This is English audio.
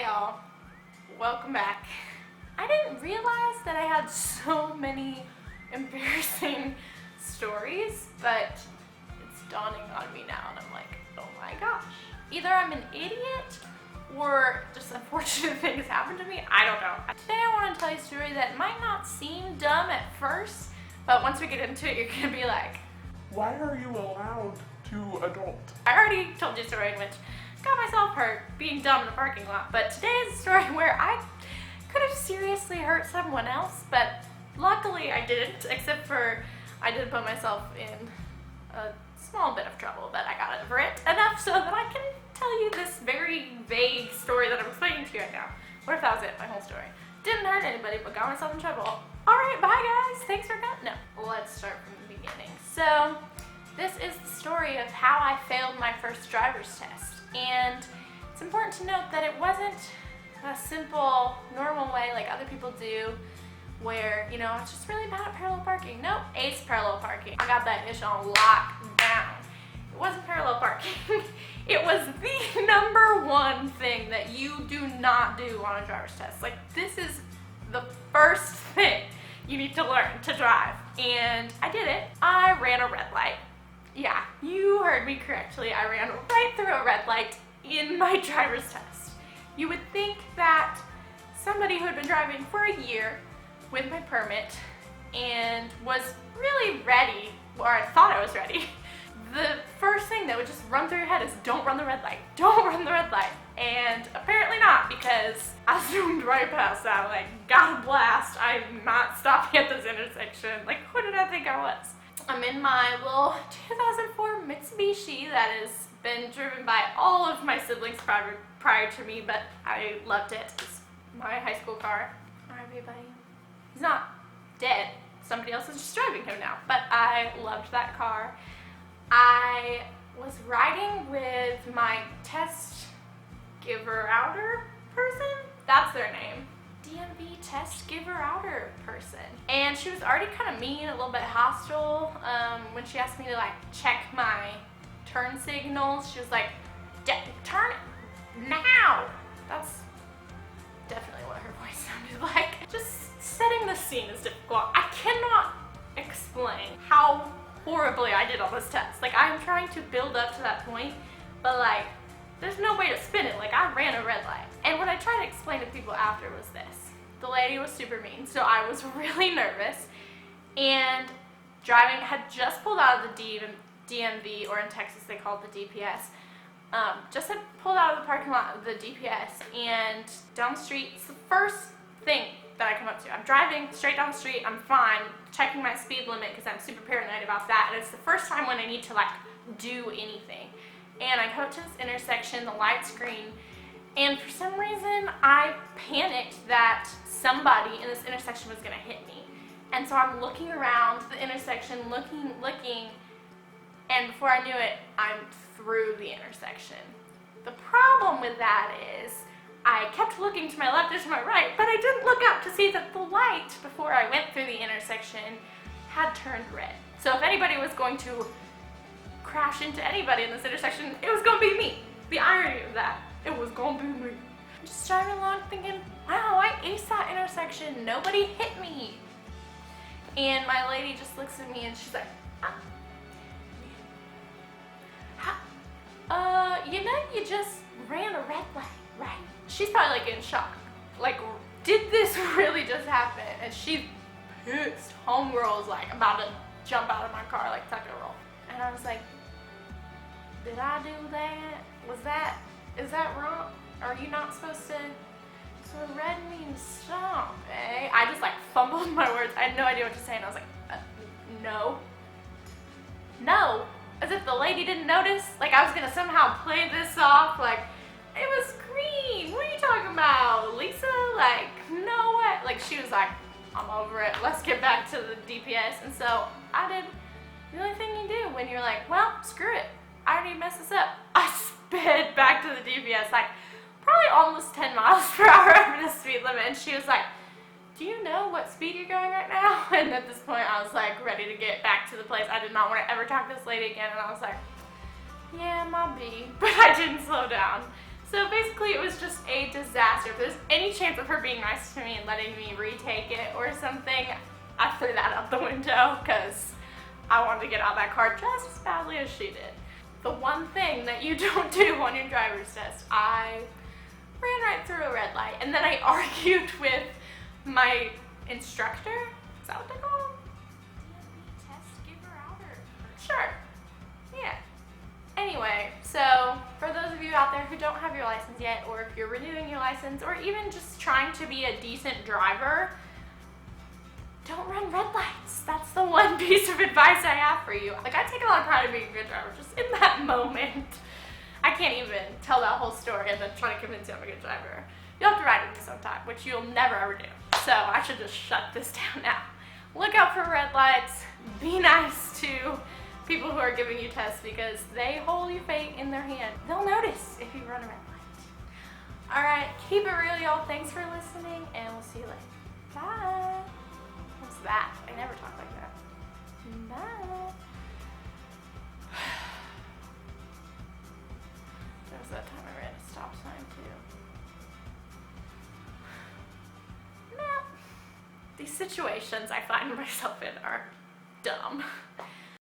y'all, welcome back. I didn't realize that I had so many embarrassing stories, but it's dawning on me now and I'm like, oh my gosh. Either I'm an idiot or just unfortunate things happen to me, I don't know. Today I want to tell you a story that might not seem dumb at first, but once we get into it, you're gonna be like, why are you allowed to adult? I already told you a story in which I got myself hurt being dumb in a parking lot, but today is a story where I could have seriously hurt someone else, but luckily I didn't, except for I did put myself in a small bit of trouble, but I got over it enough so that I can tell you this very vague story that I'm explaining to you right now. What if that was it, my whole story? Didn't hurt anybody, but got myself in trouble. Alright, bye guys, thanks for coming. No, let's start from the beginning. So, this is the story of how I failed my first driver's test. And it's important to note that it wasn't a simple, normal way like other people do, where, you know, it's just really bad at parallel parking. Nope, ace parallel parking. I got that ish on lockdown. It wasn't parallel parking. It was the number one thing that you do not do on a driver's test. Like, this is the first thing you need to learn to drive. And I did it. I ran a red light. Yeah, you heard me correctly. I ran right through a red light in my driver's test. You would think that somebody who had been driving for a year with my permit and was really ready, or I thought I was ready, the first thing that would just run through your head is don't run the red light, don't run the red light. And apparently not, because I zoomed right past that, like, got a blast. I'm not stopping at this intersection. Like, who did I think I was? I'm in my little 2004 Mitsubishi that has been driven by all of my siblings prior to me, but I loved it. It's my high school car. R.I.P. buddy. He's not dead. Somebody else is just driving him now, but I loved that car. I was riding with my test giver-outer person. That's their name. DMV test giver-outer person. And she was already kind of mean, a little bit hostile. When she asked me to like check my turn signals, she was like, turn it now. That's definitely what her voice sounded like. Just setting the scene is difficult. I cannot explain how horribly I did on this test. Like, I'm trying to build up to that point, but like, there's no way to spin it. Like, I ran a red light. And what I tried to explain to people after was this. The lady was super mean, so I was really nervous. And driving, had just pulled out of the DMV, or in Texas they call it the DPS. Just had pulled out of the parking lot of the DPS, and down the street, it's the first thing that I come up to. I'm driving straight down the street, I'm fine, checking my speed limit because I'm super paranoid about that, and it's the first time when I need to like do anything. And I come up to this intersection, the light's green, and for some reason I panicked that somebody in this intersection was gonna hit me. And so I'm looking around the intersection, looking, and before I knew it, I'm through the intersection. The problem with that is I kept looking to my left and to my right, but I didn't look up to see that the light before I went through the intersection had turned red. So if anybody was going to crash into anybody in this intersection, it was gonna be me. The irony of that, it was gonna be me. I'm just driving along thinking, wow, I aced that intersection, nobody hit me. And my lady just looks at me and she's like, you know, you just ran a red light, right? She's probably like in shock. Like, did this really just happen? And she's pissed. Homegirl was like about to jump out of my car, like tuck and roll. And I was like, did I do that? Is that wrong? Are you not supposed to, so red means stop, eh? I just like fumbled my words. I had no idea what to say, and I was like, no. As if the lady didn't notice. Like, I was gonna somehow play this off, like, it was green, what are you talking about, Lisa? Like, no way. Like, she was like, I'm over it, let's get back to the DPS. And so I did the only thing you do when you're like, well, screw it, I already messed this up. I sped back to the DPS, like, probably almost 10 miles per hour over the speed limit. And she was like, do you know what speed you're going right now? And at this point, I was like ready to get back to the place. I did not want to ever talk to this lady again. And I was like, yeah, might be. But I didn't slow down. So basically it was just a disaster. If there's any chance of her being nice to me and letting me retake it or something, I threw that out the window because I wanted to get out of that car just as badly as she did. The one thing that you don't do on your driver's test, I ran right through a red light, and then I argued with my instructor. Is that what they call him? Test giver outer. Sure. Yeah. Anyway, so for those of you out there who don't have your license yet, or if you're renewing your license, or even just trying to be a decent driver, don't run red lights. That's the one piece of advice I have for you. Like, I take a lot of pride in being a good driver. Just in that moment, I can't even tell that whole story and then try to convince you I'm a good driver. You'll have to ride with me sometime, which you'll never ever do. So I should just shut this down now. Look out for red lights. Be nice to people who are giving you tests because they hold your fate in their hand. They'll notice if you run a red light. All right, keep it real, y'all. Thanks for listening, and we'll see you later. Bye. What's that? I never talk like that. Bye. There was that time I ran a stop sign too. No. These situations I find myself in are dumb.